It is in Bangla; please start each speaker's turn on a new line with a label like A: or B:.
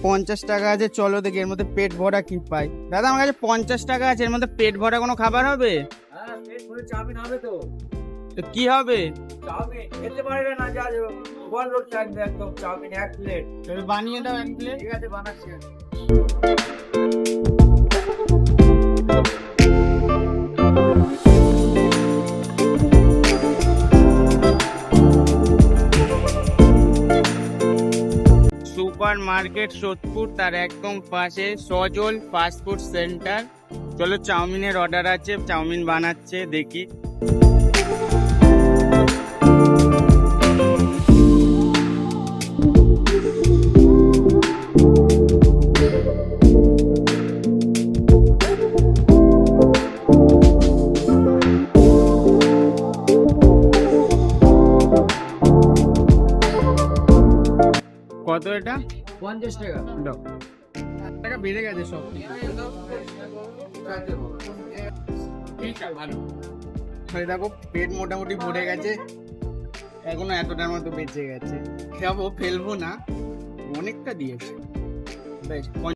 A: 50 টাকা আছে, চলো দেখি এর মধ্যে পেট ভরা কি পাই। দাদা আমার কাছে 50 টাকা আছে, এর মধ্যে পেট ভরা কোনো খাবার হবে?
B: হ্যাঁ, পেট ভরে চাউমিন হবে তো।
A: তো কি হবে?
B: চাউমিন খেতে পারবে না, যা বল রোড থাকবে একদম। Chow mein 1 plate.
A: তবে বানিয়ে দাও 1 প্লেট।
B: ঠিক আছে, বানাচ্ছি আমি।
A: সুপার মার্কেট সোদপুর, তার একদম পাশে সজল ফাস্টফুড সেন্টার। চলো চাউমিনের অর্ডার আছে, চাউমিন বানাচ্ছে দেখি। কত এটা?
B: 50 টাকা।
A: দাও। টাকা বেড়ে গেছে সব। ভালো। দেখো পেট মোটামুটি ভরে গেছে, এখনো এতটার মতো বেঁচে গেছে। খাবো, ফেলবো না, অনেকটা দিয়েছে বেশ।